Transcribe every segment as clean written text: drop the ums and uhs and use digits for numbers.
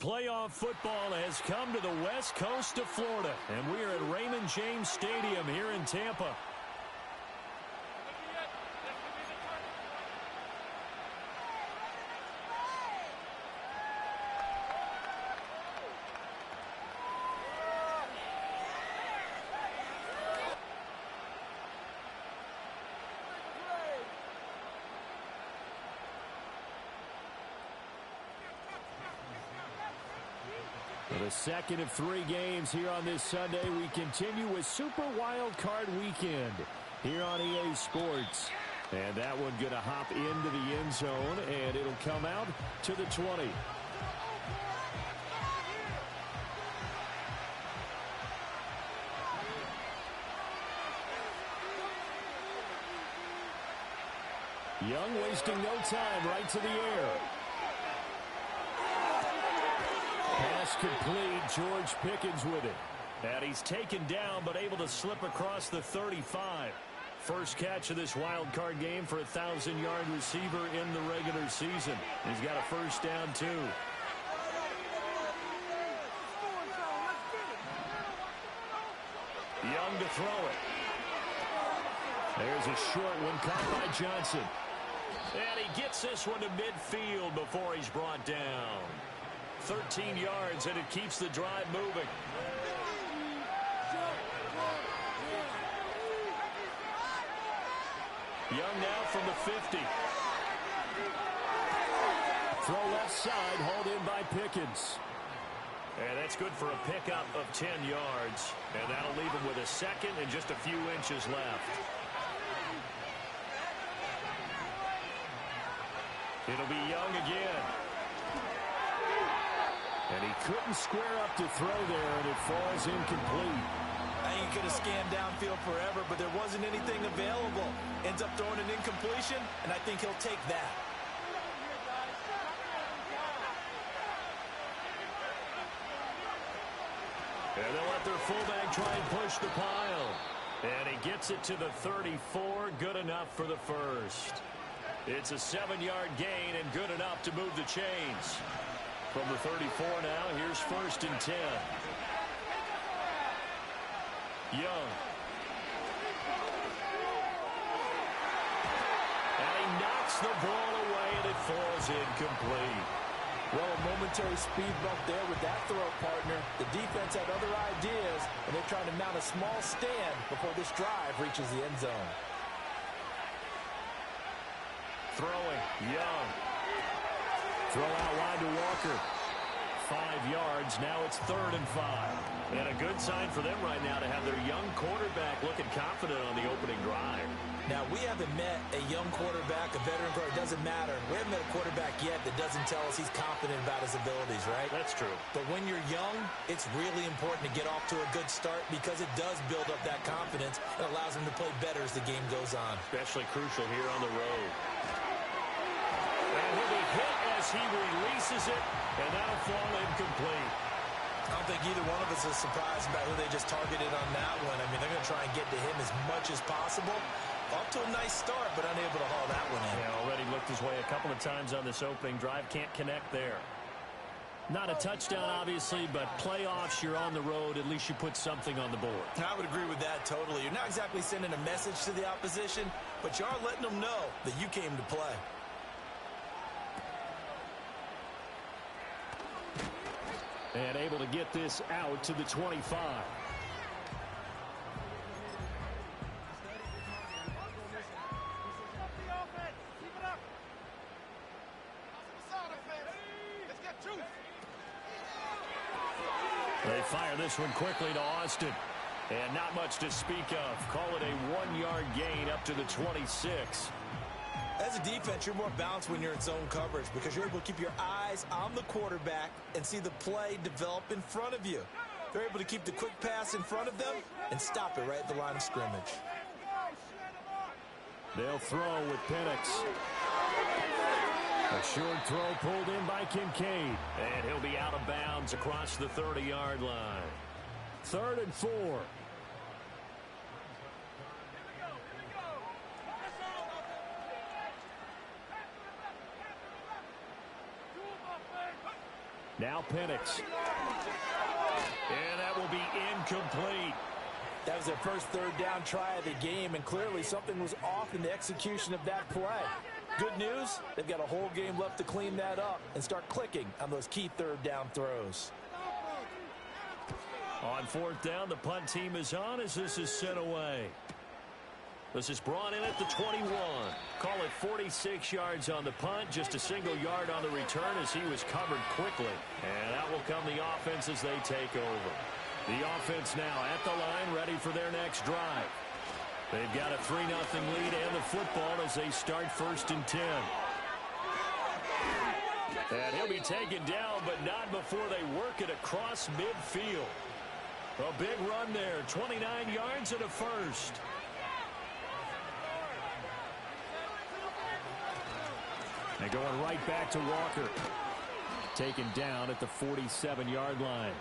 playoff football has come to the west coast of Florida, and we are at Raymond James Stadium here in Tampa. For the second of 3 games here on this Sunday, we continue with Super Wild Card Weekend here on EA Sports. And that one going to hop into the end zone, and it'll come out to the 20. Young wasting no time, right to the air. Pass complete, George Pickens with it. And he's taken down, but able to slip across the 35. First catch of this wild card game for a 1,000-yard receiver in the regular season. He's got a first down, too. Young to throw it. There's a short one caught by Johnson. And he gets this one to midfield before he's brought down. 13 yards, and it keeps the drive moving. Young now from the 50. Throw left side, hauled in by Pickens. And that's good for a pickup of 10 yards. And that'll leave him with a second and just a few inches left. It'll be Young again. And he couldn't square up to throw there, and it falls incomplete. I think he could have scanned downfield forever, but there wasn't anything available. Ends up throwing an incompletion, and I think he'll take that. And they'll let their fullback try and push the pile. And he gets it to the 34, good enough for the first. It's a 7-yard gain and good enough to move the chains. From the 34 now, here's 1st and 10. Young. And he knocks the ball away, and it falls incomplete. Well, a momentary speed bump there with that throw, partner. The defense had other ideas, and they're trying to mount a small stand before this drive reaches the end zone. Throwing, Young. Throw out wide to Walker. 5 yards. Now it's 3rd and 5. And a good sign for them right now to have their young quarterback looking confident on the opening drive. Now, we haven't met a young quarterback, a veteran quarterback. It doesn't matter. We haven't met a quarterback yet that doesn't tell us he's confident about his abilities, right? That's true. But when you're young, it's really important to get off to a good start because it does build up that confidence and allows him to play better as the game goes on. Especially crucial here on the road. And he'll be hit as he releases it, and that'll fall incomplete. I don't think either one of us is surprised about who they just targeted on that one. I mean, they're going to try and get to him as much as possible. Off to a nice start, but unable to haul that one in. Yeah, already looked his way a couple of times on this opening drive. Can't connect there. Not a touchdown, obviously, but playoffs, you're on the road. At least you put something on the board. I would agree with that totally. You're not exactly sending a message to the opposition, but you are letting them know that you came to play. And able to get this out to the 25. They fire this one quickly to Austin. And not much to speak of. Call it a 1-yard gain up to the 26. As a defense, you're more balanced when you're in zone coverage because you're able to keep your eyes on the quarterback and see the play develop in front of you. They're able to keep the quick pass in front of them and stop it right at the line of scrimmage. They'll throw with Penix. A short throw pulled in by Kincaid. And he'll be out of bounds across the 30-yard line. 3rd and 4. Now Penix. And that will be incomplete. That was their first third down try of the game, and clearly something was off in the execution of that play. Good news, they've got a whole game left to clean that up and start clicking on those key third down throws. On fourth down, the punt team is on as this is sent away. This is brought in at the 21. Call it 46 yards on the punt, just a single yard on the return as he was covered quickly. And out will come the offense as they take over. The offense now at the line, ready for their next drive. They've got a 3-0 lead and the football as they start 1st and 10. And he'll be taken down, but not before they work it across midfield. A big run there, 29 yards and a first. And going right back to Walker. Taken down at the 47-yard line.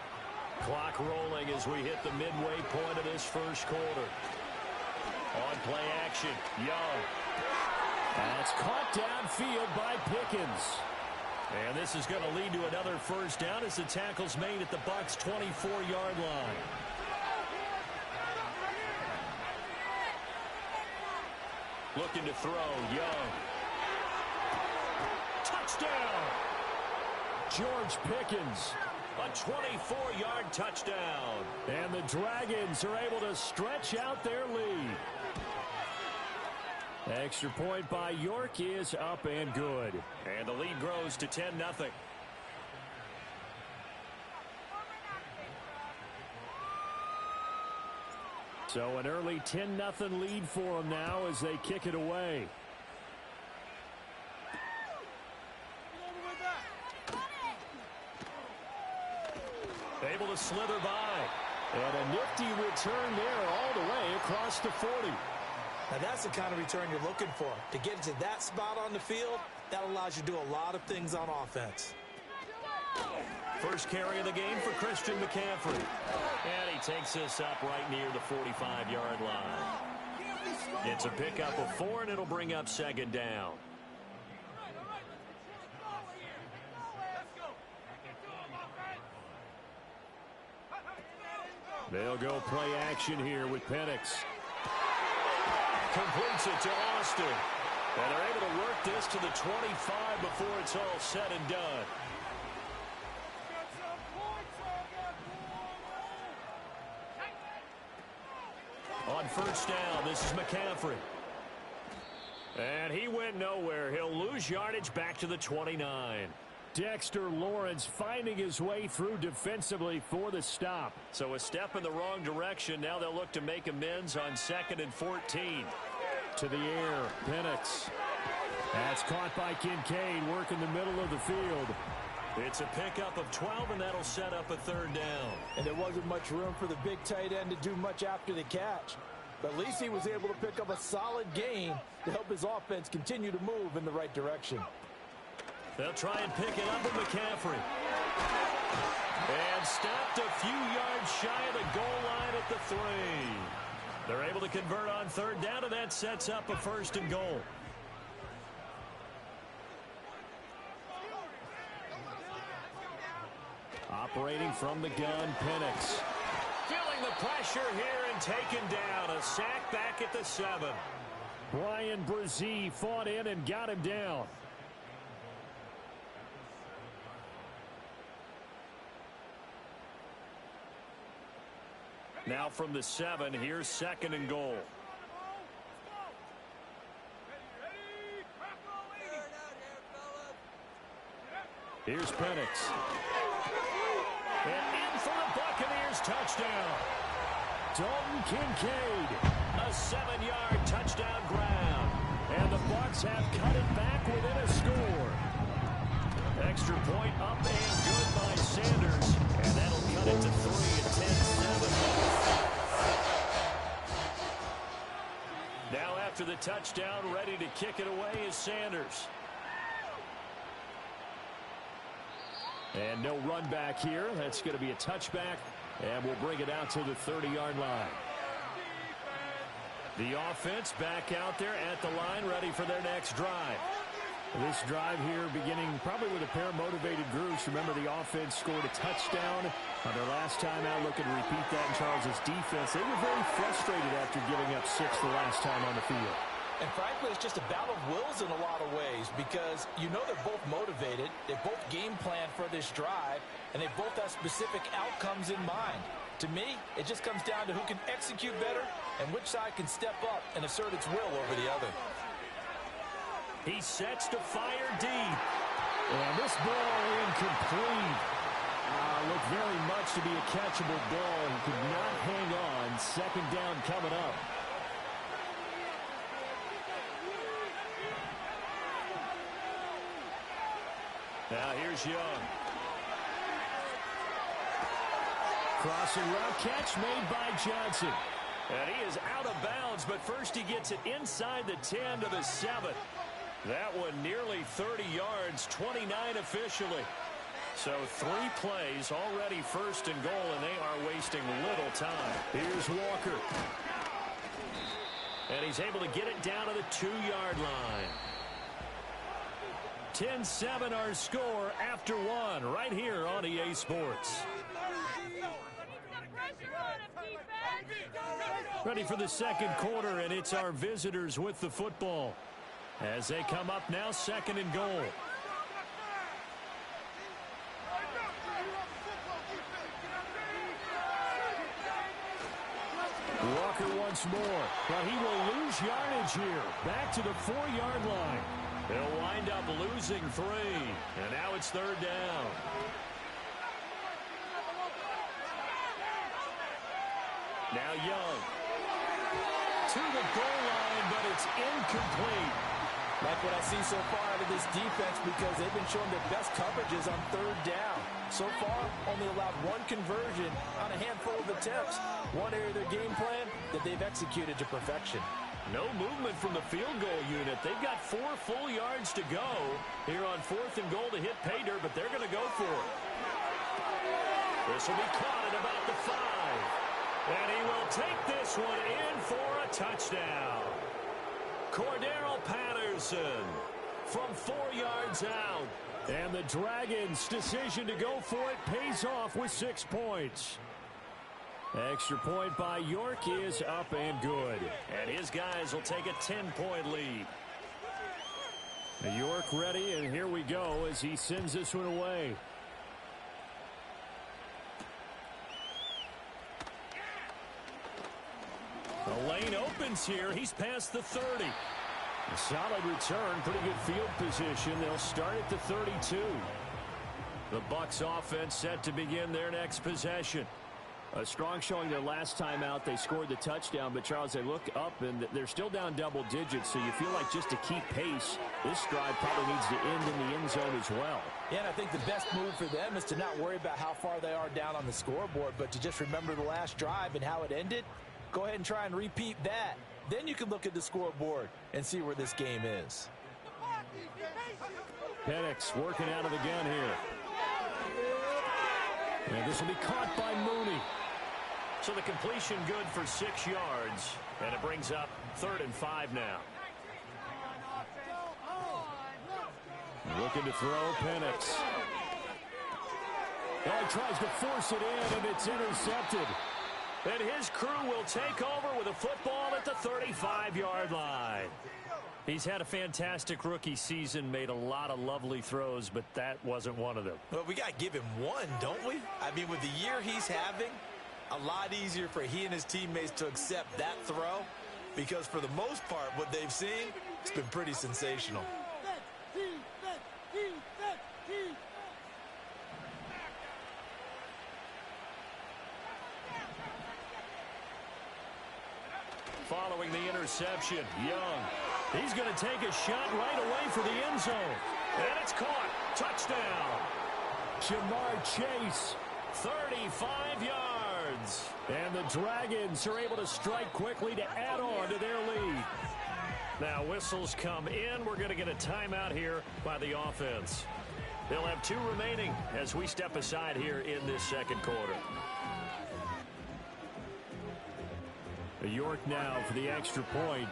Clock rolling as we hit the midway point of this first quarter. On play action, Young. That's caught downfield by Pickens. And this is going to lead to another first down as the tackle's made at the Bucs' 24-yard line. Looking to throw, Young. Touchdown! George Pickens. A 24-yard touchdown. And the Dragons are able to stretch out their lead. Extra point by York is up and good. And the lead grows to 10-0. So an early 10-0 lead for them now as they kick it away. Able to slither by. And a nifty return there all the way across the 40. Now that's the kind of return you're looking for. To get to that spot on the field, that allows you to do a lot of things on offense. First carry of the game for Christian McCaffrey. And he takes this up right near the 45-yard line. It's a pickup of 4, and it'll bring up 2nd down. They'll go play action here with Penix. Completes it to Austin. And they're able to work this to the 25 before it's all said and done. On first down, this is McCaffrey. And he went nowhere. He'll lose yardage back to the 29. Dexter Lawrence finding his way through defensively for the stop. So a step in the wrong direction. Now they'll look to make amends on 2nd and 14. To the air, Penix. That's caught by Kincaid, working the middle of the field. It's a pickup of 12, and that'll set up a 3rd down. And there wasn't much room for the big tight end to do much after the catch. But at least he was able to pick up a solid gain to help his offense continue to move in the right direction. They'll try and pick it up with McCaffrey. And stopped a few yards shy of the goal line at the 3. They're able to convert on 3rd down, and that sets up a 1st and goal. Operating from the gun, Penix. Feeling the pressure here and taken down. A sack back at the 7. Brian Brzee fought in and got him down. Now from the 7, here's 2nd and goal. Here's Penix. And in for the Buccaneers touchdown. Dalton Kincaid. A 7-yard touchdown grab. And the Bucs have cut it back within a score. Extra point up and good by Sanders. And that'll cut it to 3 at 10-7. Now after the touchdown, ready to kick it away is Sanders. And no run back here. That's going to be a touchback. And we'll bring it out to the 30-yard line. The offense back out there at the line, ready for their next drive. This drive here beginning probably with a pair of motivated groups. Remember, the offense scored a touchdown on their last time out. Looking to repeat that in Charles's defense. They were very frustrated after giving up 6 the last time on the field. And frankly, it's just a battle of wills in a lot of ways because you know they're both motivated. They both game plan for this drive, and they both have specific outcomes in mind. To me, it just comes down to who can execute better and which side can step up and assert its will over the other. He sets to fire deep. And this ball incomplete. Looked very much to be a catchable ball. He could not hang on. Second down coming up. Now here's Young. Crossing route catch made by Johnson. And he is out of bounds, but first he gets it inside the 10 to the 7. That one nearly 30 yards, 29 officially. So 3 plays, already first and goal, and they are wasting little time. Here's Walker. And he's able to get it down to the 2-yard line. 10-7 our score after 1 right here on EA Sports. Ready for the second quarter, and it's our visitors with the football. As they come up now, second and goal. Walker once more, but he will lose yardage here. Back to the 4-yard line. They'll wind up losing 3, and now it's third down. Now Young. To the goal line, but it's incomplete. Like what I see so far out of this defense because they've been showing their best coverages on third down. So far, only allowed 1 conversion on a handful of attempts. One area of their game plan that they've executed to perfection. No movement from the field goal unit. They've got 4 full yards to go here on 4th and goal to hit pay dirt, but they're going to go for it. This will be caught at about the 5. And he will take this one in for a touchdown. Cordero Patterson from 4 yards out. And the Dragons' decision to go for it pays off with 6 points. Extra point by York is up and good. And his guys will take a 10-point lead. York ready, and here we go as he sends this one away. The lane opens here. He's past the 30. A solid return, pretty good field position. They'll start at the 32. The Bucs offense set to begin their next possession. A strong showing their last time out. They scored the touchdown, but Charles, they look up and they're still down double digits, so you feel like just to keep pace, this drive probably needs to end in the end zone as well. Yeah, and I think the best move for them is to not worry about how far they are down on the scoreboard, but to just remember the last drive and how it ended. Go ahead and try and repeat that. Then you can look at the scoreboard and see where this game is. Penix working out of the gun here. And this will be caught by Mooney. So the completion good for 6 yards. And it brings up 3rd and 5 now. Looking to throw, Penix. Oh, he tries to force it in, and it's intercepted. And his crew will take over with a football at the 35-yard line. He's had a fantastic rookie season, made a lot of lovely throws, but that wasn't one of them. Well, we got to give him one, don't we? I mean, with the year he's having, a lot easier for he and his teammates to accept that throw because for the most part, what they've seen, it's been pretty sensational. Following the interception, Young. He's going to take a shot right away for the end zone. And it's caught. Touchdown. Jamar Chase, 35 yards. And the Dragons are able to strike quickly to add on to their lead. Now whistles come in. We're going to get a timeout here by the offense. They'll have 2 remaining as we step aside here in this second quarter. York now for the extra point.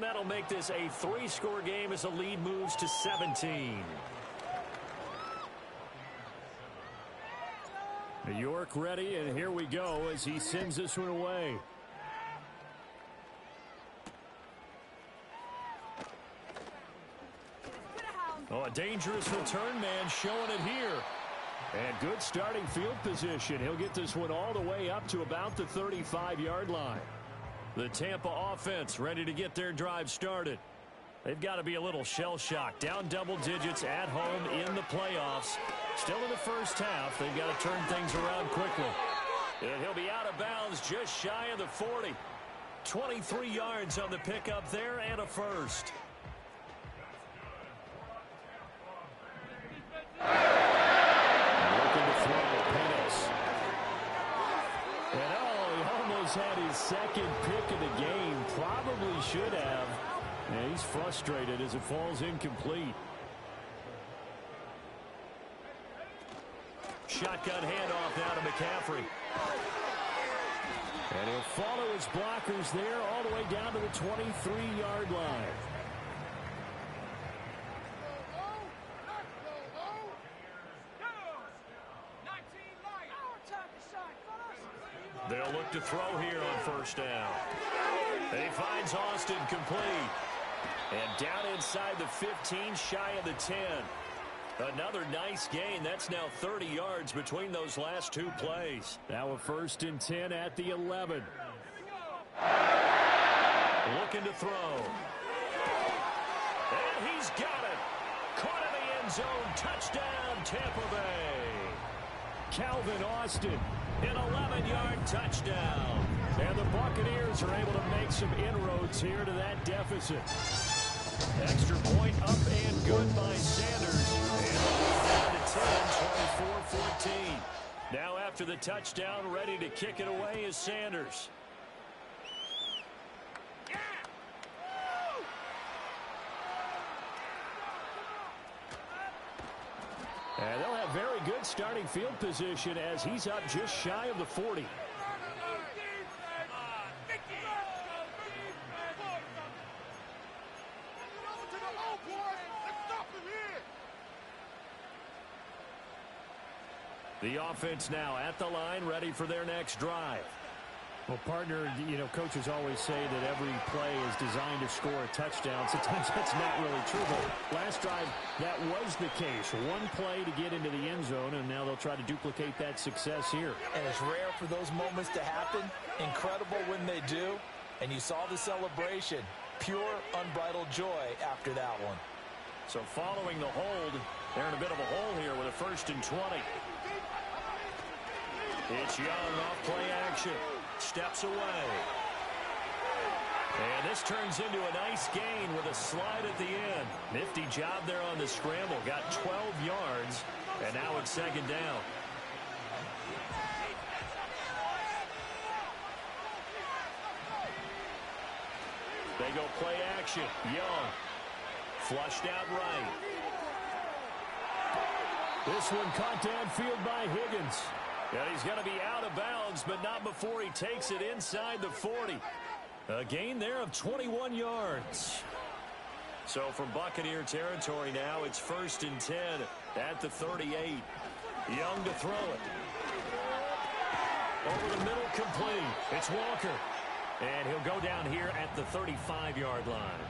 that'll make this a 3-score game as the lead moves to 17. New York ready, and here we go as he sends this one away. Oh, a dangerous return man showing it here. And good starting field position. He'll get this one all the way up to about the 35-yard line. The Tampa offense ready to get their drive started. They've got to be a little shell-shocked. Down double digits at home in the playoffs. Still in the first half. They've got to turn things around quickly. And he'll be out of bounds just shy of the 40. 23 yards on the pickup there and a first. Looking to throw Penix. And he almost had his second pick of the game. Probably should have. And he's frustrated as it falls incomplete. Shotgun handoff now to McCaffrey. And he'll follow his blockers there all the way down to the 23-yard line. They'll look to throw here on first down. And he finds Austin complete. And down inside the 15, shy of the 10. Another nice gain. That's now 30 yards between those last two plays. Now a 1st and 10 at the 11. Looking to throw. And he's got it. Caught in the end zone. Touchdown, Tampa Bay. Calvin Austin, an 11-yard touchdown. And the Buccaneers are able to make some inroads here to that deficit. Extra point up and good by Sanders. And down to 10, 24-14. Now after the touchdown, ready to kick it away is Sanders. And they'll have very good starting field position as he's up just shy of the 40. The offense now at the line, ready for their next drive. Well, partner, coaches always say that every play is designed to score a touchdown. Sometimes that's not really true, but last drive, that was the case. One play to get into the end zone, and now they'll try to duplicate that success here. And it's rare for those moments to happen. Incredible when they do. And you saw the celebration. Pure, unbridled joy after that one. So following the hold, they're in a bit of a hole here with a 1st and 20. It's Young off play action. Steps away. And this turns into a nice gain with a slide at the end. Nifty job there on the scramble. Got 12 yards. And now it's 2nd down. They go play action. Young. Flushed out right. This one caught downfield by Higgins. And he's going to be out of bounds, but not before he takes it inside the 40. A gain there of 21 yards. So from Buccaneer territory now, it's 1st and 10 at the 38. Young to throw it. Over the middle, complete. It's Walker. And he'll go down here at the 35-yard line.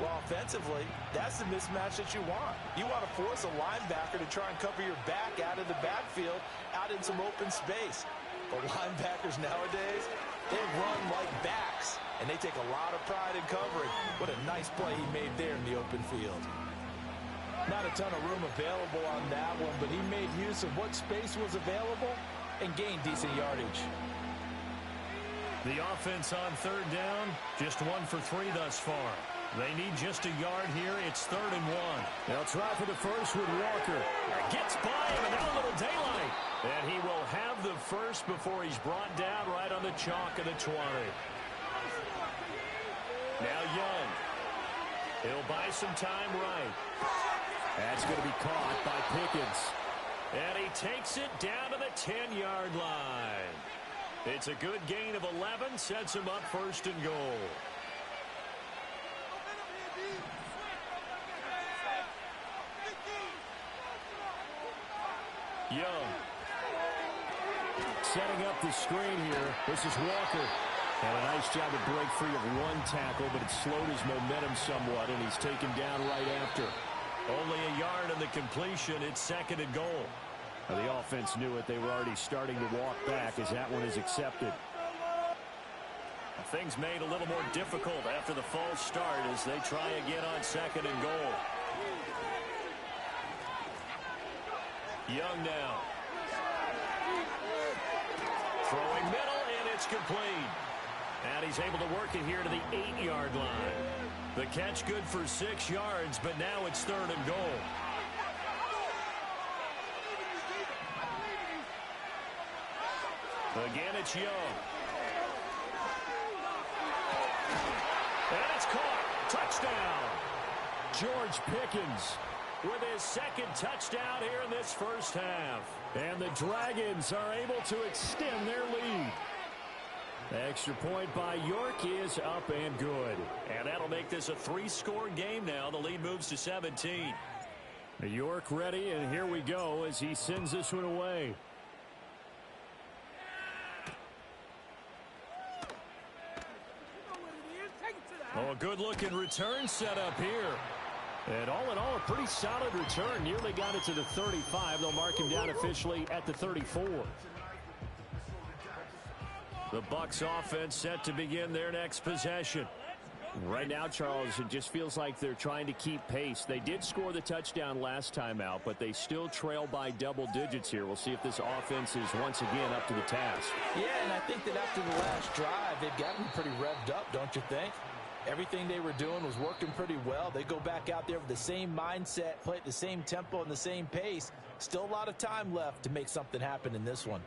Well, offensively, that's the mismatch that you want. You want to force a linebacker to try and cover your back out of the backfield, out in some open space. But linebackers nowadays, they run like backs, and they take a lot of pride in covering. What a nice play he made there in the open field. Not a ton of room available on that one, but he made use of what space was available and gained decent yardage. The offense on 3rd down, just 1 for 3 thus far. They need just a yard here. It's 3rd and 1. They'll try for the first with Walker. Gets by him, and now a little daylight. And he will have the first before he's brought down right on the chalk of the 20. Now Young. He'll buy some time right. That's going to be caught by Pickens. And he takes it down to the 10-yard line. It's a good gain of 11, sets him up 1st and goal. Young. Setting up the screen here. This is Walker. And a nice job to break free of one tackle, but it slowed his momentum somewhat, and he's taken down right after. Only a yard on the completion. It's 2nd and goal. Now, the offense knew it. They were already starting to walk back as that one is accepted. Things made a little more difficult after the false start as they try again on 2nd and goal. Young now. Throwing middle, and it's complete. And he's able to work it here to the 8-yard line. The catch good for 6 yards, but now it's 3rd and goal. Again, it's Young. And it's caught. Touchdown. George Pickens with his 2nd touchdown here in this first half. And the Dragons are able to extend their lead. The extra point by York is up and good. And that'll make this a 3-score game now. The lead moves to 17. York ready, and here we go as he sends this one away. Oh, a good-looking return set up here. And all in all, a pretty solid return. Nearly got it to the 35. They'll mark him down officially at the 34. The Bucs offense set to begin their next possession. Right now, Charles, it just feels like they're trying to keep pace. They did score the touchdown last time out, but they still trail by double digits here. We'll see if this offense is once again up to the task. Yeah, and I think that after the last drive, they've gotten pretty revved up, don't you think? Everything they were doing was working pretty well. They go back out there with the same mindset, play at the same tempo and the same pace. Still a lot of time left to make something happen in this one.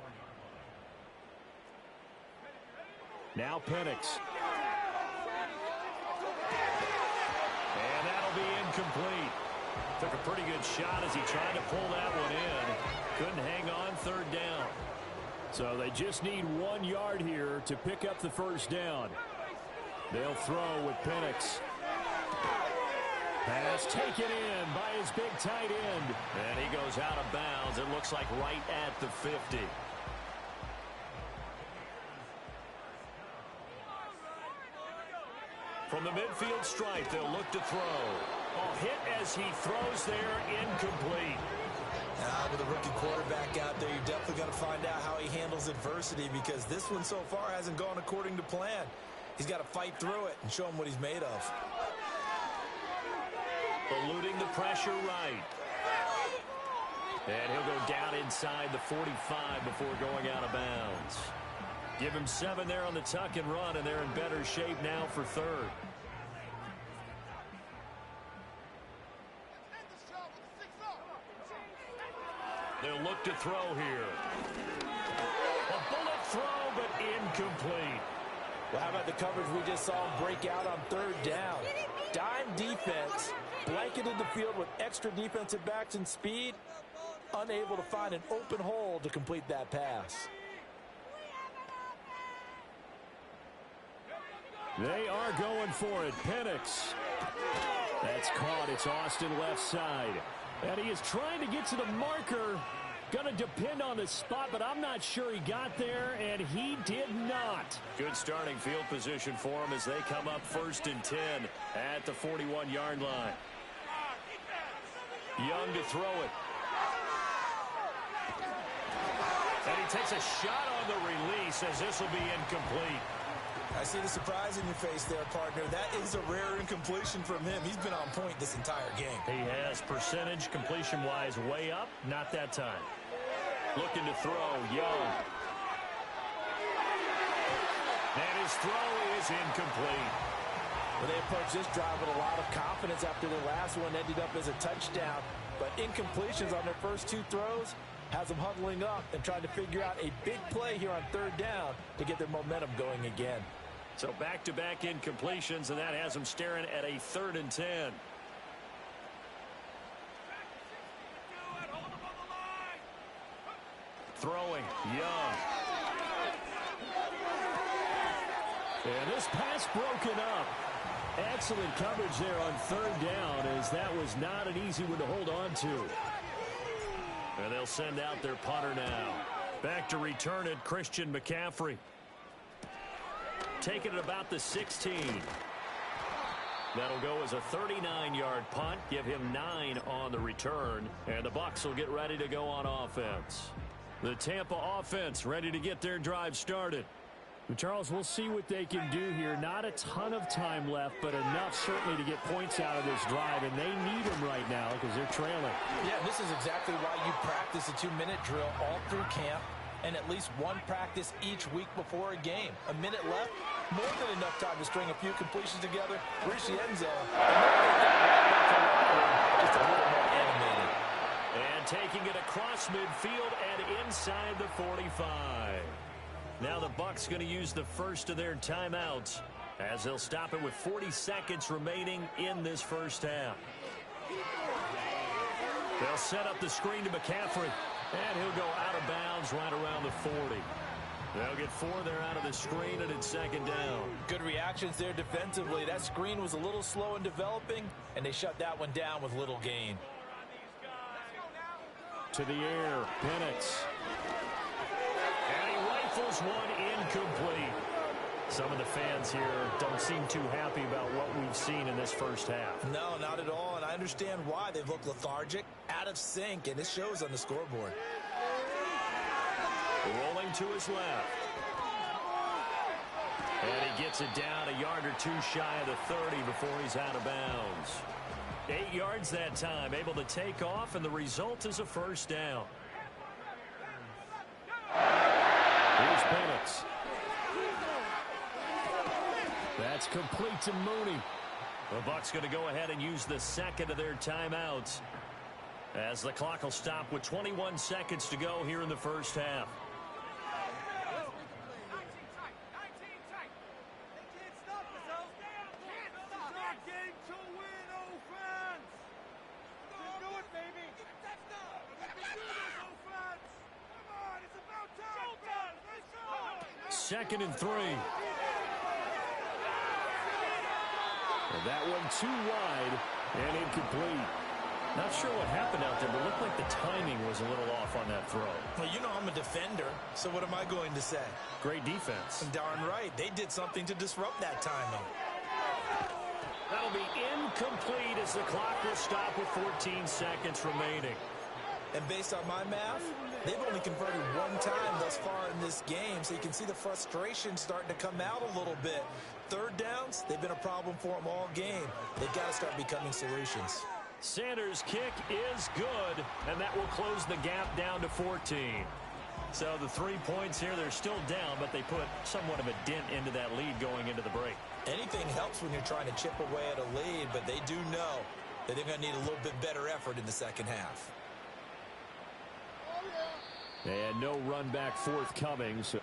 Now Penix. And that'll be incomplete. Took a pretty good shot as he tried to pull that one in. Couldn't hang on 3rd down. So they just need 1 yard here to pick up the first down. They'll throw with Penix. Pass taken in by his big tight end. And he goes out of bounds. It looks like right at the 50. From the midfield stripe, they'll look to throw. Oh, hit as he throws there, incomplete. With a rookie quarterback out there, you're definitely going to find out how he handles adversity, because this one so far hasn't gone according to plan. He's got to fight through it and show him what he's made of. Eluding the pressure right. And he'll go down inside the 45 before going out of bounds. Give him 7 there on the tuck and run, and they're in better shape now for 3rd. They'll look to throw here. A bullet throw, but incomplete. Well, how about the coverage we just saw him break out on 3rd down? Dime defense, blanketed the field with extra defensive backs and speed, unable to find an open hole to complete that pass. They are going for it. Penix. That's caught. It's Austin left side. And he is trying to get to the marker. Going to depend on the spot, but I'm not sure he got there, and he did not. Good starting field position for him as they come up 1st and 10 at the 41-yard line. Young to throw it. And he takes a shot on the release as this will be incomplete. I see the surprise in your face there, partner. That is a rare incompletion from him. He's been on point this entire game. He has percentage completion-wise way up. Not that time. Looking to throw, Young. And his throw is incomplete. Well, they approached this drive with a lot of confidence after their last one ended up as a touchdown. But incompletions on their first 2 throws has them huddling up and trying to figure out a big play here on 3rd down to get their momentum going again. So back-to-back incompletions, and that has them staring at a 3rd and 10. Throwing, Young. And this pass broken up. Excellent coverage there on 3rd down, as that was not an easy one to hold on to. And they'll send out their punter now. Back to return it, Christian McCaffrey. Taking it about the 16. That'll go as a 39-yard punt. Give him 9 on the return. And the Bucs will get ready to go on offense. The Tampa offense ready to get their drive started. Charles, we'll see what they can do here. Not a ton of time left, but enough certainly to get points out of this drive, and they need them right now because they're trailing. Yeah, this is exactly why you practice a 2-minute drill all through camp and at least one practice each week before a game. A minute left, more than enough time to string a few completions together, reach the end zone, just a little more animated. And taking it across midfield and inside the 45. Now the Bucs going to use the first of their timeouts as they'll stop it with 40 seconds remaining in this first half. They'll set up the screen to McCaffrey, and he'll go out of bounds right around the 40. They'll get 4 there out of the screen, and it's second down. Good reactions there defensively. That screen was a little slow in developing, and they shut that one down with little gain. To the air, Penix. Rifles one incomplete. Some of the fans here don't seem too happy about what we've seen in this first half. No, not at all, and I understand why. They've looked lethargic, out of sync, and it shows on the scoreboard. Rolling to his left. And he gets it down a yard or 2 shy of the 30 before he's out of bounds. 8 yards that time, able to take off, and the result is a first down. Here's Penix. That's complete to Mooney. The Bucs going to go ahead and use the second of their timeouts as the clock will stop with 21 seconds to go here in the first half. Second and 3. And that one too wide and incomplete. Not sure what happened out there, but it looked like the timing was a little off on that throw. Well, you know I'm a defender, so what am I going to say? Great defense. Darn right. They did something to disrupt that timing. That'll be incomplete as the clock will stop with 14 seconds remaining. And based on my math, they've only converted one time thus far in this game, so you can see the frustration starting to come out a little bit. Third downs, they've been a problem for them all game. They've got to start becoming solutions. Sanders' kick is good, and that will close the gap down to 14. So the 3 points here, they're still down, but they put somewhat of a dent into that lead going into the break. Anything helps when you're trying to chip away at a lead, but they do know that they're going to need a little bit better effort in the second half. And no run back forthcoming. So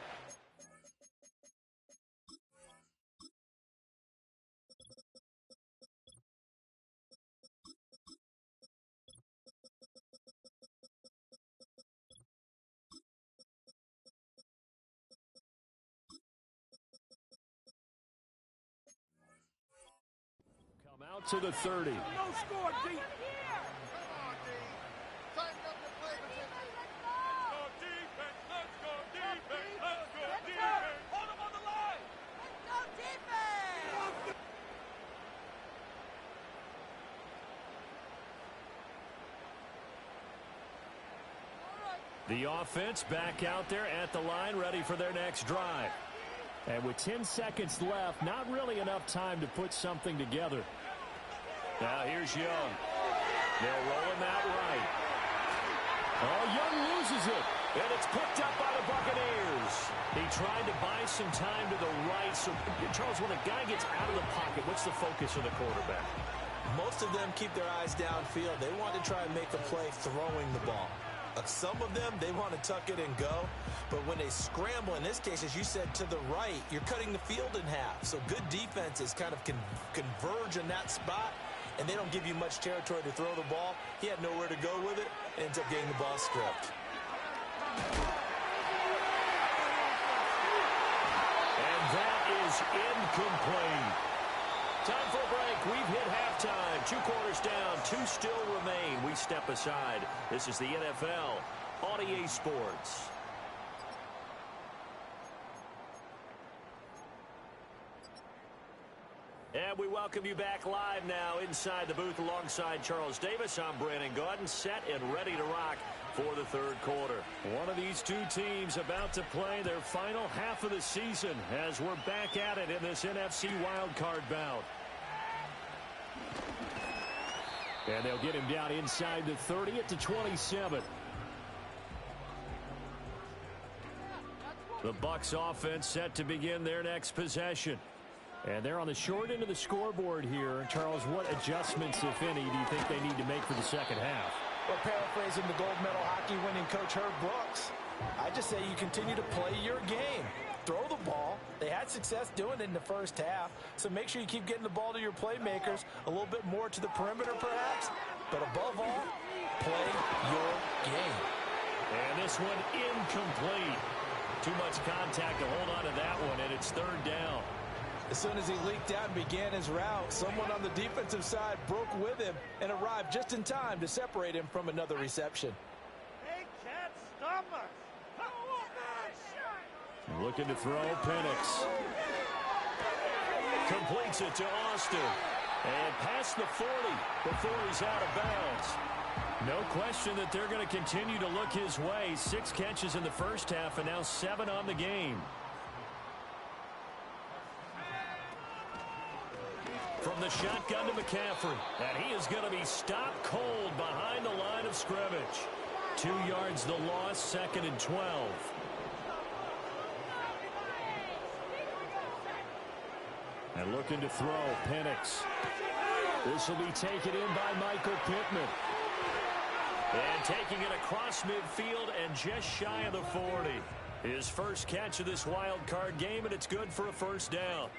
come out to the 30. No score, D. The offense back out there at the line, ready for their next drive. And with 10 seconds left, not really enough time to put something together. Now here's Young. They'll roll him out right. Oh, Young loses it. And it's picked up by the Buccaneers. He tried to buy some time to the right. So, Charles, when a guy gets out of the pocket, what's the focus of the quarterback? Most of them keep their eyes downfield. They want to try and make a play throwing the ball. Some of them, they want to tuck it and go. But when they scramble, in this case, as you said, to the right, you're cutting the field in half. So good defenses kind of converge in that spot, and they don't give you much territory to throw the ball. He had nowhere to go with it, and ends up getting the ball stripped. And that is incomplete. Time for a break. We've hit halftime. And 2 quarters down, 2 still remain. We step aside. This is the NFL on EA Sports. And we welcome you back live now inside the booth alongside Charles Davis. I'm Brandon Gaudin, set and ready to rock for the 3rd quarter. One of these 2 teams about to play their final half of the season as we're back at it in this NFC wildcard bout. And they'll get him down inside the 30 at the 27. The Bucs offense set to begin their next possession. And they're on the short end of the scoreboard here. Charles, what adjustments, if any, do you think they need to make for the second half? Well, paraphrasing the gold medal hockey winning coach Herb Brooks, I just say you continue to play your game. Throw the ball. They had success doing it in the first half, so make sure you keep getting the ball to your playmakers, a little bit more to the perimeter perhaps, but above all, play your game. And this one incomplete. Too much contact to hold on to that one, and it's 3rd down. As soon as he leaked out and began his route, someone on the defensive side broke with him and arrived just in time to separate him from another reception. They can't stop us. Looking to throw, Penix. Completes it to Austin. And past the 40 before he's out of bounds. No question that they're going to continue to look his way. 6 catches in the first half and now 7 on the game. From the shotgun to McCaffrey. And he is going to be stopped cold behind the line of scrimmage. 2 yards the loss, 2nd and 12. And looking to throw, Penix. This will be taken in by Michael Pittman. And taking it across midfield and just shy of the 40. His first catch of this wild card game, and it's good for a first down.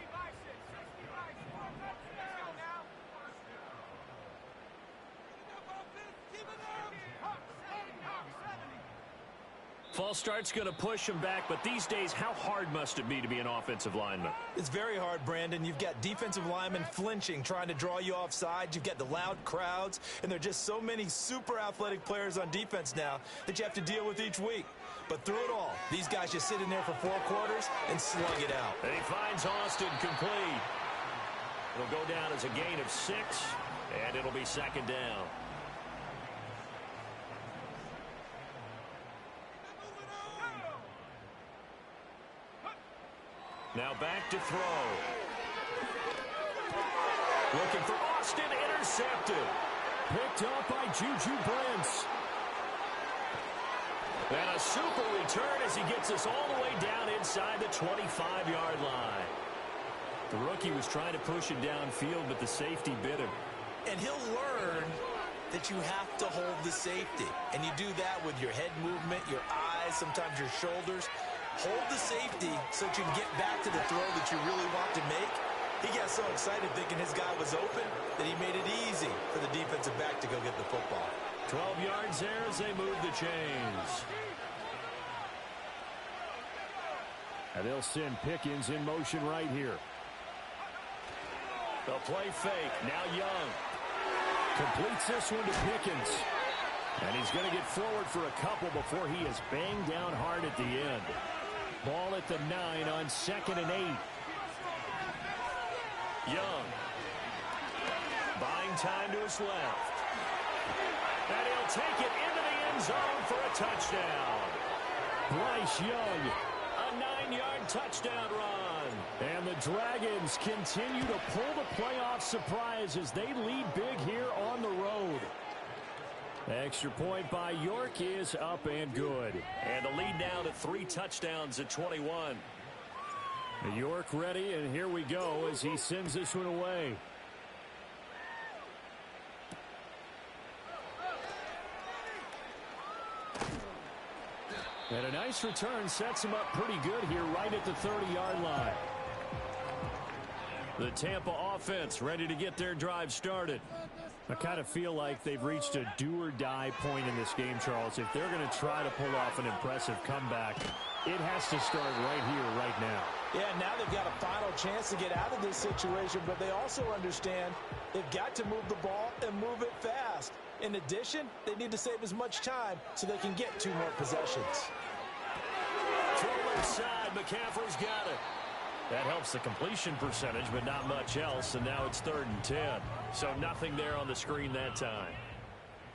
False start's going to push him back, but these days, how hard must it be to be an offensive lineman? It's very hard, Brandon. You've got defensive linemen flinching, trying to draw you offside. You've got the loud crowds, and there are just so many super athletic players on defense now that you have to deal with each week. But through it all, these guys just sit in there for 4 quarters and slug it out. And he finds Austin complete. It'll go down as a gain of 6, and it'll be 2nd down. Now back to throw. Looking for Austin, intercepted. Picked up by Juju Brents. And a super return as he gets us all the way down inside the 25-yard line. The rookie was trying to push him downfield, but the safety bit him. And he'll learn that you have to hold the safety. And you do that with your head movement, your eyes, sometimes your shoulders. Hold the safety so that you can get back to the throw that you really want to make. He got so excited thinking his guy was open that he made it easy for the defensive back to go get the football. 12 yards there as they move the chains. And they'll send Pickens in motion right here. The play fake. Now Young. Completes this one to Pickens. And he's going to get forward for a couple before he is banged down hard at the end. Ball at the 9 on 2nd and 8. Young. Buying time to his left. And he'll take it into the end zone for a touchdown. Bryce Young. A 9-yard touchdown run. And the Dragons continue to pull the playoff surprise as they lead big here on the road. Extra point by York is up and good. And the lead now to 3 touchdowns at 21. York ready, and here we go as he sends this one away. And a nice return sets him up pretty good here right at the 30-yard line. The Tampa offense ready to get their drive started. I kind of feel like they've reached a do-or-die point in this game, Charles. If they're going to try to pull off an impressive comeback, it has to start right here, right now. Yeah, now they've got a final chance to get out of this situation, but they also understand they've got to move the ball and move it fast. In addition, they need to save as much time so they can get 2 more possessions. Throw left side, McCaffrey's got it. That helps the completion percentage, but not much else, and now it's 3rd and 10. So nothing there on the screen that time.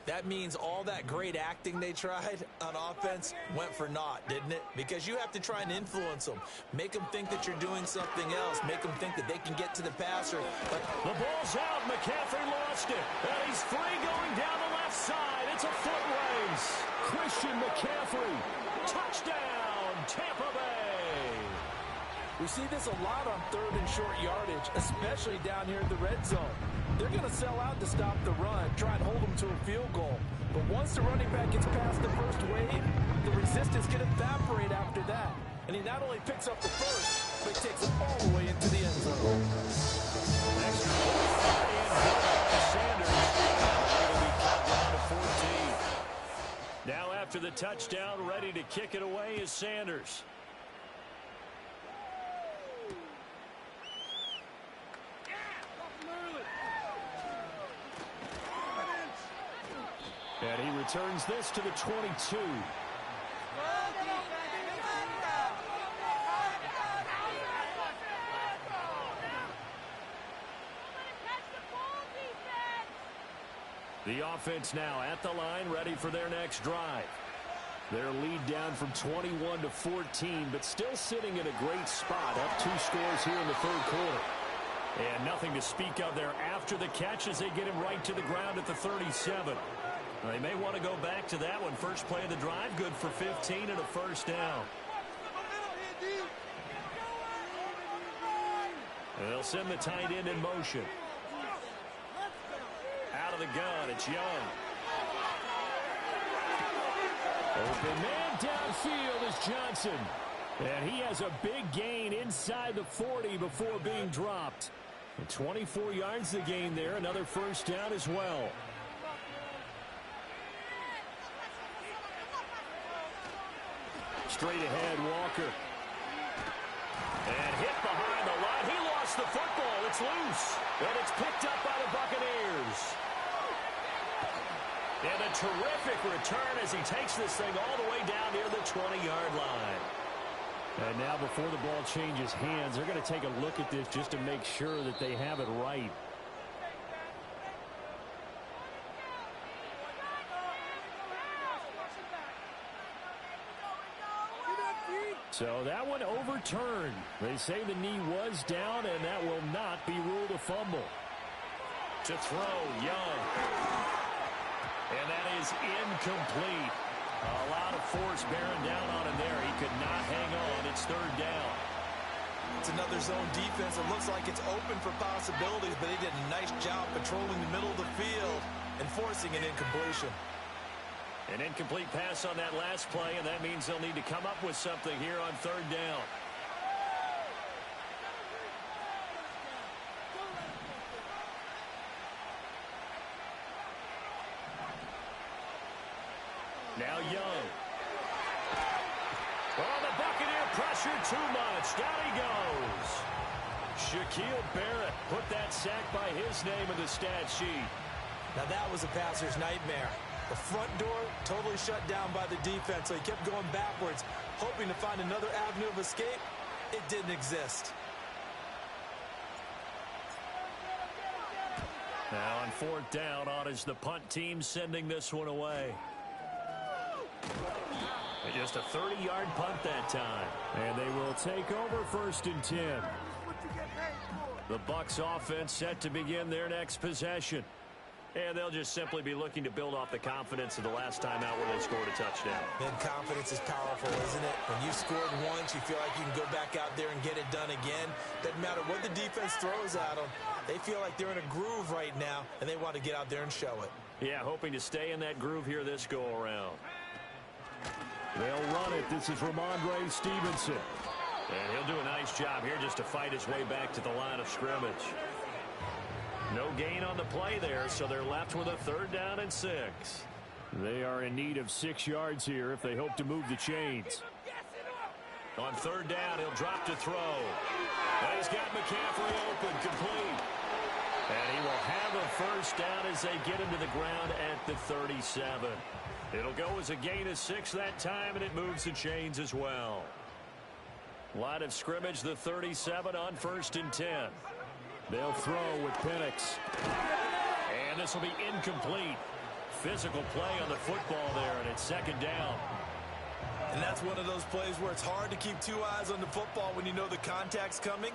That means all that great acting they tried on offense went for naught, didn't it? Because you have to try and influence them. Make them think that you're doing something else. Make them think that they can get to the passer. But the ball's out. McCaffrey lost it. And he's free going down the left side. It's a foot race. Christian McCaffrey. Touchdown, Tampa Bay. We see this a lot on 3rd and short yardage, especially down here in the red zone. They're going to sell out to stop the run, try and hold them to a field goal. But once the running back gets past the first wave, the resistance can evaporate after that. And he not only picks up the first, but he takes it all the way into the end zone. Extra point and Sanders. It'll be cut down to 14. Now after the touchdown, ready to kick it away is Sanders. And he returns this to the 22. The offense now at the line, ready for their next drive. Their lead down from 21 to 14, but still sitting in a great spot, up 2 scores here in the 3rd quarter. And nothing to speak of there after the catch as they get him right to the ground at the 37. They may want to go back to that one. First play of the drive, good for 15 and a first down. And they'll send the tight end in motion. Out of the gun, it's Young. Open man downfield is Johnson. And he has a big gain inside the 40 before being dropped. And 24 yards to gain there, another first down as well. Straight ahead, Walker. And hit behind the line. He lost the football. It's loose. And it's picked up by the Buccaneers. And a terrific return as he takes this thing all the way down near the 20-yard line. And now before the ball changes hands, they're going to take a look at this just to make sure that they have it right. So that one overturned. They say the knee was down, and that will not be ruled a fumble. To throw, Young. And that is incomplete. A lot of force bearing down on him there. He could not hang on. It's 3rd down. It's another zone defense. It looks like it's open for possibilities, but they did a nice job patrolling the middle of the field and forcing an incompletion. An incomplete pass on that last play, and that means they'll need to come up with something here on 3rd down. Now Young. Oh, the Buccaneer pressure too much. Down he goes. Shaquille Barrett put that sack by his name in the stat sheet. Now that was a passer's nightmare. The front door totally shut down by the defense, so he kept going backwards, hoping to find another avenue of escape. It didn't exist. Now on 4th down, on is the punt team sending this one away. And just a 30-yard punt that time. And they will take over 1st and 10. The Bucs offense set to begin their next possession. And they'll just simply be looking to build off the confidence of the last time out where they scored a touchdown. Man, confidence is powerful, isn't it? When you scored once, you feel like you can go back out there and get it done again. Doesn't matter what the defense throws at them. They feel like they're in a groove right now, and they want to get out there and show it. Yeah, hoping to stay in that groove here this go-around. They'll run it. This is Ramondre Stevenson. And he'll do a nice job here just to fight his way back to the line of scrimmage. No gain on the play there, so they're left with a 3rd down and 6. They are in need of 6 yards here if they hope to move the chains. On 3rd down, he'll drop to throw. And he's got McCaffrey open, complete. And he will have a 1st down as they get him to the ground at the 37. It'll go as a gain of 6 that time, and it moves the chains as well. Line of scrimmage, the 37 on 1st and 10. They'll throw with Penix. And this will be incomplete. Physical play on the football there, and it's 2nd down. And that's one of those plays where it's hard to keep 2 eyes on the football when you know the contact's coming,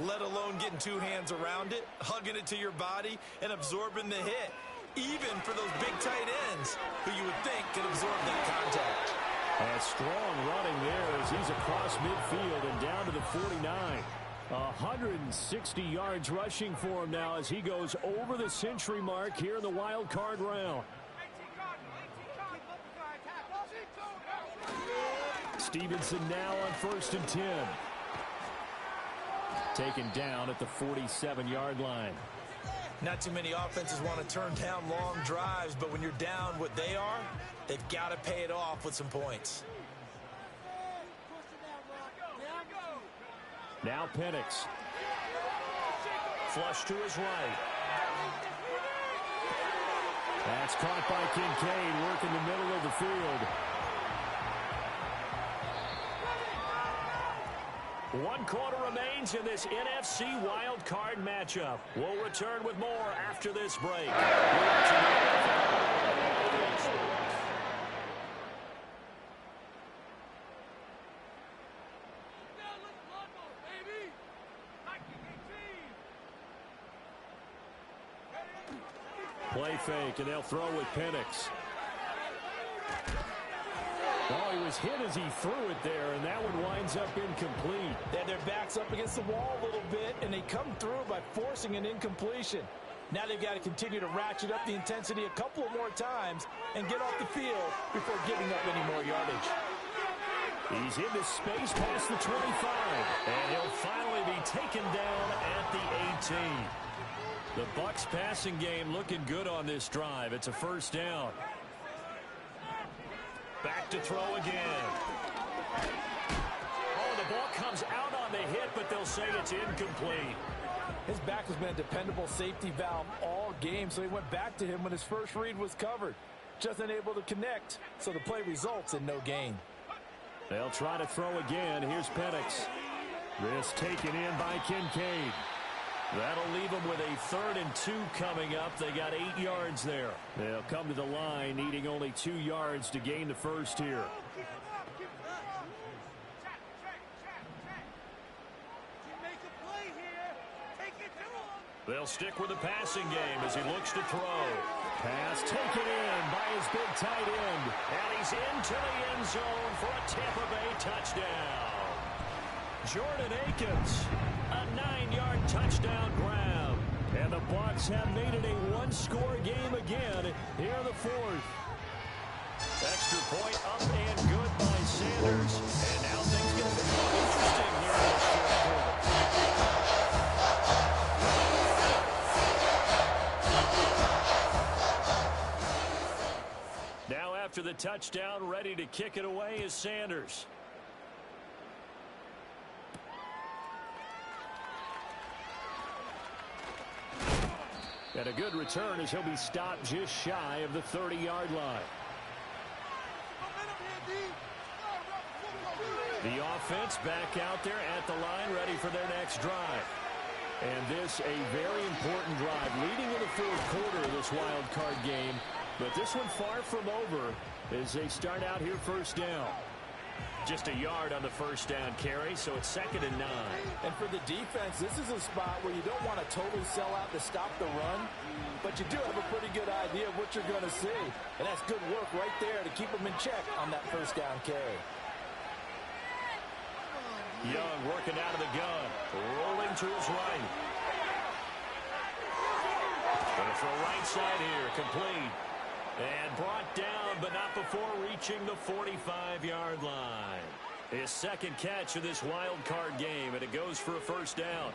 let alone getting 2 hands around it, hugging it to your body, and absorbing the hit, even for those big tight ends who you would think could absorb that contact. A strong running there as he's across midfield and down to the 49. 160 yards rushing for him now as he goes over the century mark here in the wild card round. Stevenson now on 1st and 10. Taken down at the 47-yard line. Not too many offenses want to turn down long drives, but when you're down what they are, they've got to pay it off with some points. Now Penix. Flush to his right. That's caught by Kincaid, working the middle of the field. 1 quarter remains in this NFC wild card matchup. We'll return with more after this break. Play fake, and they'll throw with Penix. Oh, he was hit as he threw it there, and that one winds up incomplete. They had their backs up against the wall a little bit, and they come through by forcing an incompletion. Now they've got to continue to ratchet up the intensity a couple of more times and get off the field before giving up any more yardage. He's into space past the 25. And he'll finally be taken down at the 18. The Bucs passing game looking good on this drive. It's a 1st down. Back to throw again. Oh, the ball comes out on the hit, but they'll say it's incomplete. His back has been a dependable safety valve all game, so he went back to him when his first read was covered. Just unable to connect, so the play results in no gain. They'll try to throw again. Here's Penix. This taken in by Kincaid. That'll leave them with a 3rd and 2 coming up. They got 8 yards there. They'll come to the line, needing only 2 yards to gain the 1st here. They'll stick with the passing game as he looks to throw. Pass taken in by his big tight end. And he's into the end zone for a Tampa Bay touchdown. Jordan Akins, a 9-yard touchdown grab. And the Bucs have made it a 1-score game again here in the 4th. Extra point up and good by Sanders. And now things get a bit more interesting here in the 4th quarter. Now after the touchdown, ready to kick it away is Sanders. And a good return as he'll be stopped just shy of the 30-yard line. The offense back out there at the line, ready for their next drive. And this a very important drive leading in the 4th quarter of this wild card game. But this one far from over as they start out here 1st down. Just a yard on the 1st down carry, so it's 2nd and 9. And for the defense, this is a spot where you don't want to totally sell out to stop the run, but you do have a pretty good idea of what you're going to see. And that's good work right there to keep them in check on that 1st down carry. Young working out of the gun, rolling to his right. Going to throw right side here, complete. And brought down, but not before reaching the 45-yard line. His second catch of this wild card game, and it goes for a first down.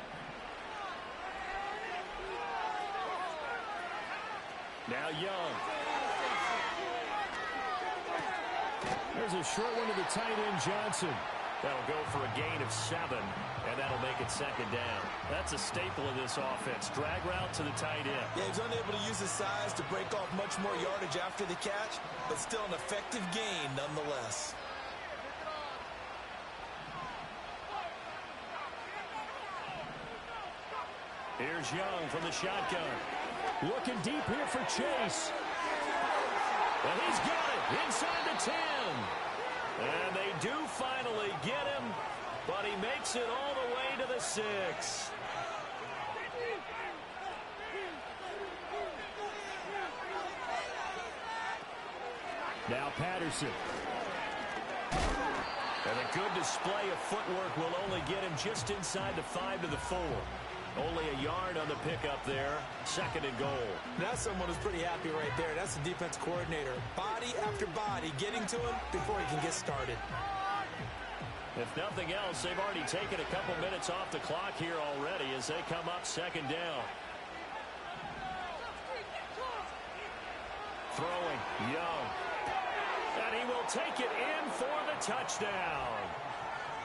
Now Young. There's a short one to the tight end, Johnson. That'll go for a gain of 7, and that'll make it second down. That's a staple of this offense. Drag route to the tight end. Yeah, he's unable to use his size to break off much more yardage after the catch, but still an effective gain nonetheless. Here's Young from the shotgun. Looking deep here for Chase. And he's got it inside the 10. And they do finally get him, but he makes it all the way to the 6. Now Patterson. And a good display of footwork will only get him just inside the 5 to the 4. Only a yard on the pickup there. Second and goal. That's someone who's pretty happy right there. That's the defense coordinator. Body after body getting to him before he can get started. If nothing else, they've already taken a couple minutes off the clock here already as they come up second down. Throwing, Young. And he will take it in for the touchdown.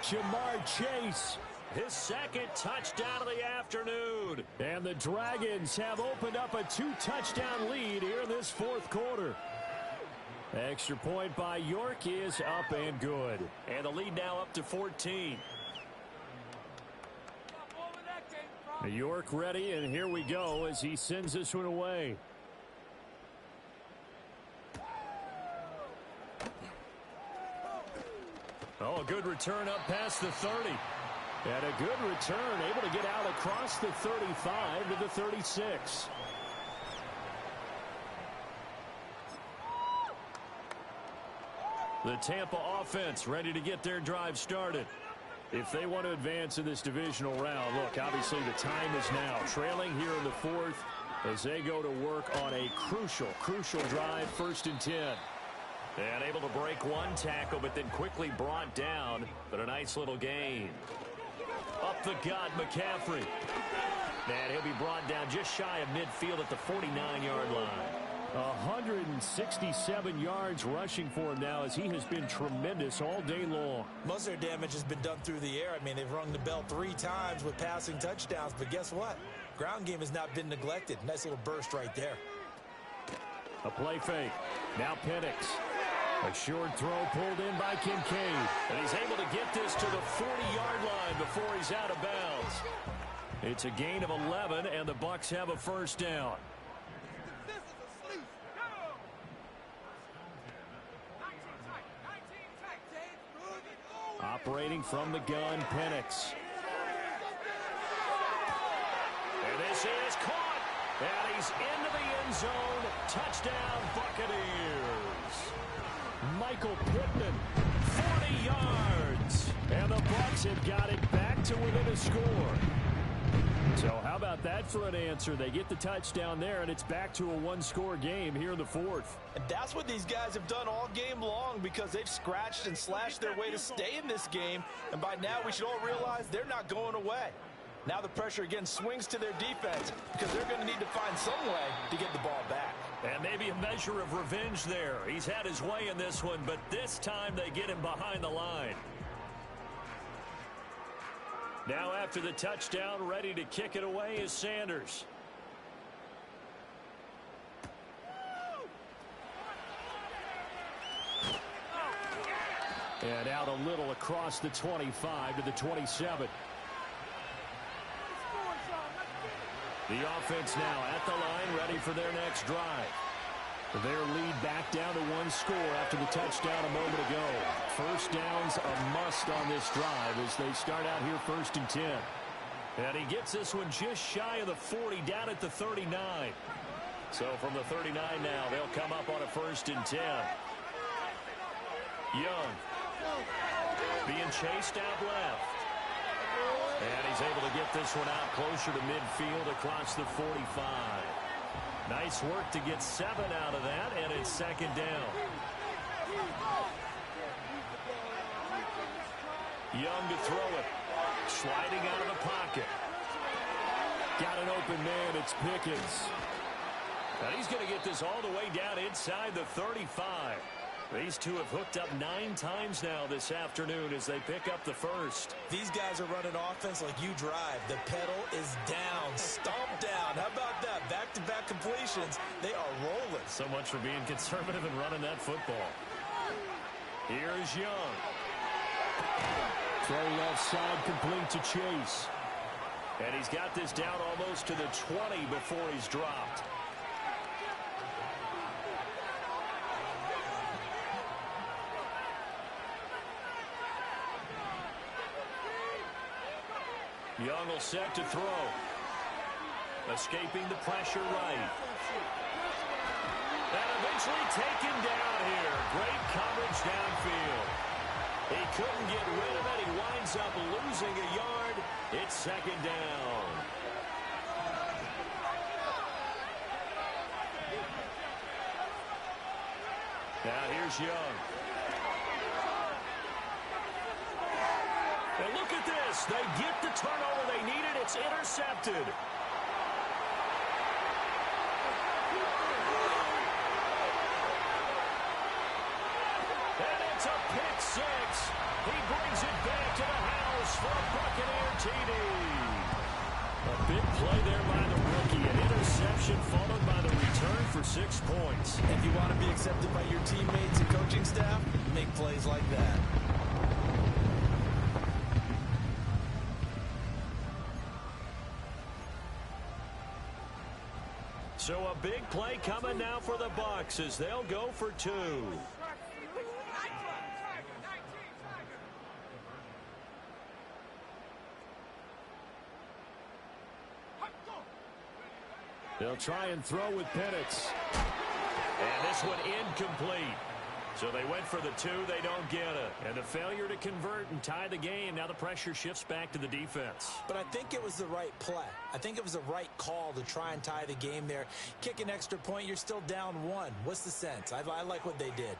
Jamar Chase. His second touchdown of the afternoon. And the Dragons have opened up a 2-touchdown lead here in this fourth quarter. Extra point by York is up and good. And the lead now up to 14. York ready, and here we go as he sends this one away. Oh, a good return up past the 30. And a good return, able to get out across the 35 to the 36. The Tampa offense ready to get their drive started. If they want to advance in this divisional round, look, obviously the time is now. Trailing here in the fourth as they go to work on a crucial drive, 1st and 10. And able to break one tackle, but then quickly brought down. But a nice little gain. Up the gut, McCaffrey. And he'll be brought down just shy of midfield at the 49-yard line. 167 yards rushing for him now as he has been tremendous all day long. Most of their damage has been done through the air. I mean, they've rung the bell 3 times with passing touchdowns, but guess what? Ground game has not been neglected. Nice little burst right there. A play fake. Now Penix. A short throw pulled in by Kincaid. And he's able to get this to the 40-yard line before he's out of bounds. It's a gain of 11, and the Bucs have a first down. Operating from the gun, Penix. And this is caught. And he's into the end zone. Touchdown, Buccaneers. Michael Pittman. 40 yards. And the Bucs have got it back to within a score. So how about that for an answer? They get the touchdown there, and it's back to a 1-score game here in the fourth. And that's what these guys have done all game long because they've scratched and slashed their way to stay in this game. And by now, we should all realize they're not going away. Now the pressure again swings to their defense because they're going to need to find some way to get the ball back. And maybe a measure of revenge there. He's had his way in this one, but this time they get him behind the line. Now after the touchdown, ready to kick it away is Sanders. And out a little across the 25 to the 27. The offense now at the line, ready for their next drive. Their lead back down to 1 score after the touchdown a moment ago. First down's a must on this drive as they start out here 1st and 10. And he gets this one just shy of the 40, down at the 39. So from the 39 now, they'll come up on a 1st and 10. Young being chased out left. And he's able to get this one out closer to midfield across the 45. Nice work to get 7 out of that, and it's second down. Young to throw it. Sliding out of the pocket. Got an open man. It's Pickens. And he's going to get this all the way down inside the 35. These two have hooked up 9 times now this afternoon as they pick up the first. These guys are running offense like you drive. The pedal is down, stomp down. How about that? Back-to-back completions. They are rolling. So much for being conservative and running that football. Here's Young. Throw left side complete to Chase. And he's got this down almost to the 20 before he's dropped. Young will set to throw. Escaping the pressure right. And eventually taken down here. Great coverage downfield. He couldn't get rid of it. He winds up losing a yard. It's second down. Now here's Young. And look at this. They get the turnover they needed. It's intercepted. And it's a pick six. He brings it back to the house for a Buccaneer TD. A big play there by the rookie. An interception followed by the return for 6 points. If you want to be accepted by your teammates and coaching staff, make plays like that. So a big play coming now for the Bucs as they'll go for 2. They'll try and throw with Penix. And this one incomplete. So they went for the 2. They don't get it. And the failure to convert and tie the game. Now the pressure shifts back to the defense. But I think it was the right play. I think it was the right call to try and tie the game there. Kick an extra point, you're still down 1. What's the sense? I like what they did.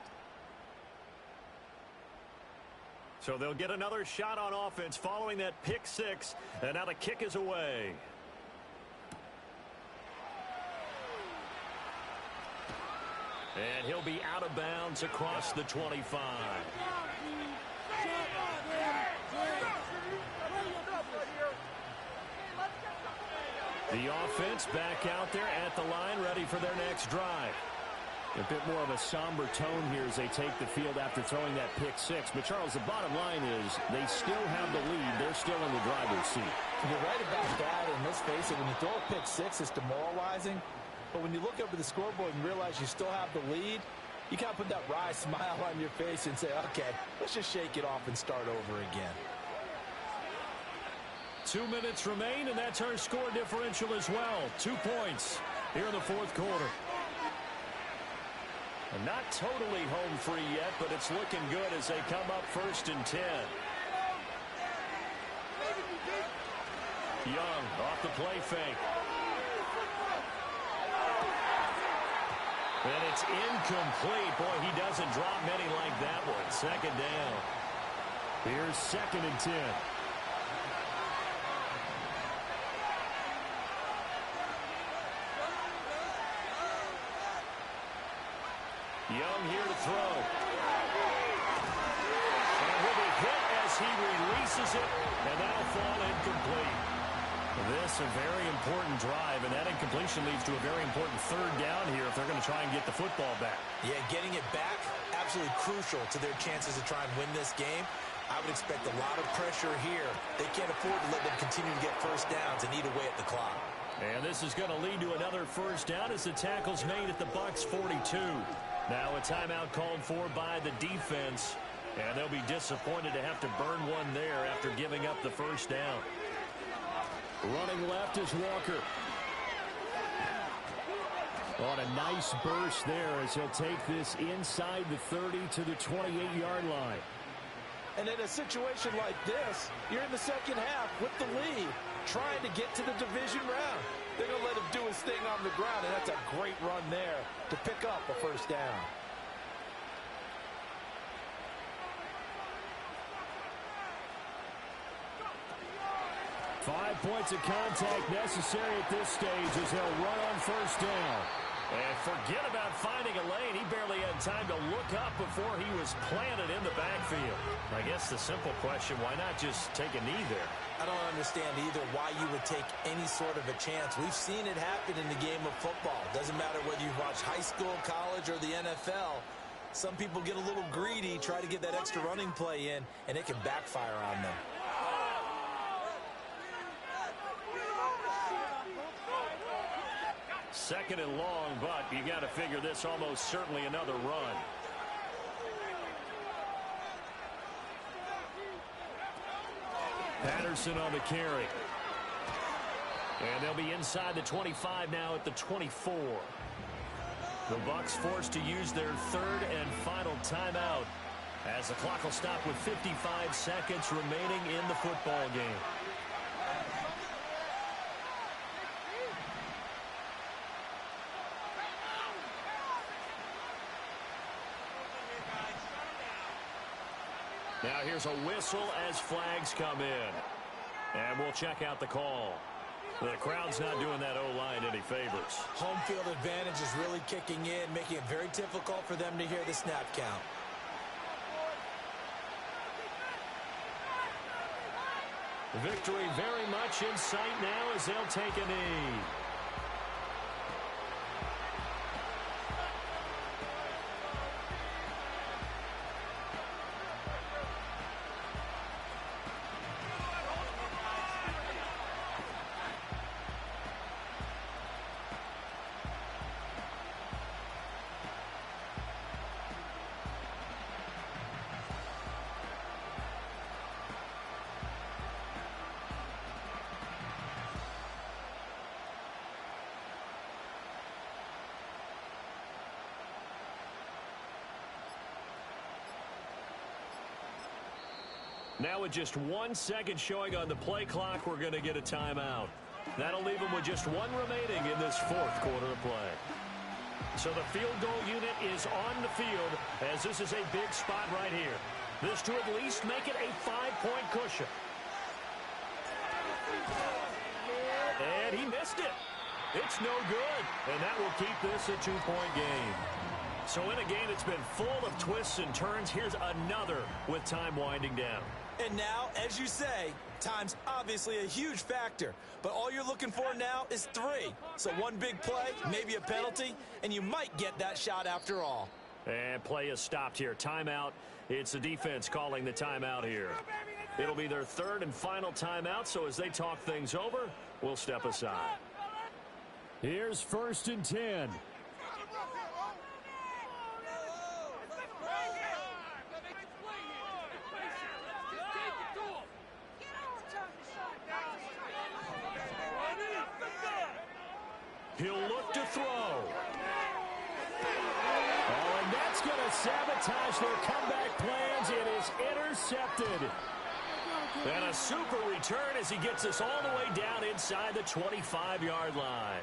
So they'll get another shot on offense following that pick 6. And now the kick is away. And he'll be out of bounds across the 25. The offense back out there at the line, ready for their next drive. A bit more of a somber tone here as they take the field after throwing that pick 6. But, Charles, the bottom line is they still have the lead. They're still in the driver's seat. You're right about that, and let's face it, when you throw a pick 6, it's demoralizing. But when you look up at the scoreboard and realize you still have the lead, you kind of put that wry smile on your face and say, okay, let's just shake it off and start over again. 2 minutes remain, and that's our score differential as well. 2 points here in the fourth quarter. And not totally home free yet, but it's looking good as they come up 1st and 10. Young off the play fake. And it's incomplete. Boy, he doesn't drop many like that one. Second down. Here's 2nd and 10. Young here to throw. And will be hit as he releases it, and that'll fall incomplete. This a very important drive, and that incompletion leads to a very important 3rd down here if they're going to try and get the football back. Yeah, getting it back, absolutely crucial to their chances to try and win this game. I would expect a lot of pressure here. They can't afford to let them continue to get first downs and eat away at the clock. And this is going to lead to another first down as the tackle's made at the Bucs 42. Now a timeout called for by the defense, and they'll be disappointed to have to burn one there after giving up the first down. Running left is Walker. On a nice burst there as he'll take this inside the 30 to the 28-yard line. And in a situation like this, you're in the second half with the lead, trying to get to the division round. They're going to let him do his thing on the ground, and that's a great run there to pick up a first down. 5 points of contact necessary at this stage as they'll run on first down. And forget about finding a lane. He barely had time to look up before he was planted in the backfield. I guess the simple question, why not just take a knee there? I don't understand either why you would take any sort of a chance. We've seen it happen in the game of football. Doesn't matter whether you watch high school, college, or the NFL. Some people get a little greedy, try to get that extra running play in, and it can backfire on them. Second and long, but you got to figure this almost certainly another run. Patterson on the carry. And they'll be inside the 25 now at the 24. The Bucs forced to use their third and final timeout as the clock will stop with 55 seconds remaining in the football game. Now here's a whistle as flags come in. And we'll check out the call. The crowd's not doing that O-line any favors. Home field advantage is really kicking in, making it very difficult for them to hear the snap count. Victory very much in sight now as they'll take a knee. Now with just 1 second showing on the play clock, we're going to get a timeout. That'll leave them with just one remaining in this fourth quarter of play. So the field goal unit is on the field as this is a big spot right here. This to at least make it a 5-point cushion. And he missed it. It's no good. And that will keep this a 2-point game. So in a game that's been full of twists and turns, here's another with time winding down. And now, as you say, time's obviously a huge factor. But all you're looking for now is 3. So one big play, maybe a penalty, and you might get that shot after all. And play is stopped here. Timeout. It's the defense calling the timeout here. It'll be their third and final timeout, so as they talk things over, we'll step aside. Here's 1st and 10. He'll look to throw. Oh, and that's going to sabotage their comeback plans. It is intercepted. And a super return as he gets us all the way down inside the 25-yard line.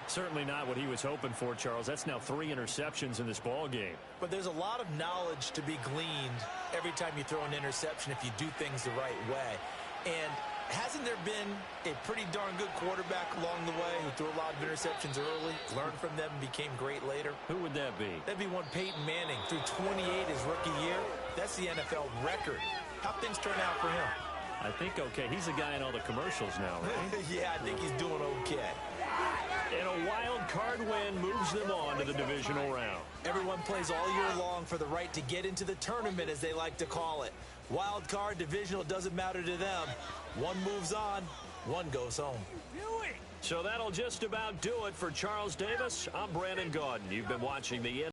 Certainly not what he was hoping for, Charles. That's now 3 interceptions in this ball game. But there's a lot of knowledge to be gleaned every time you throw an interception if you do things the right way. And hasn't there been a pretty darn good quarterback along the way who threw a lot of interceptions early, learned from them, and became great later? Who would that be? That'd be one Peyton Manning. Threw 28 his rookie year. That's the NFL record. How'd things turn out for him? I think okay. He's the guy in all the commercials now, right? Yeah, I think he's doing okay. And a wild card win moves them on to the divisional round. Everyone plays all year long for the right to get into the tournament, as they like to call it. Wild card, divisional, doesn't matter to them. One moves on, one goes home. So that'll just about do it for Charles Davis. I'm Brandon Gaudin. You've been watching the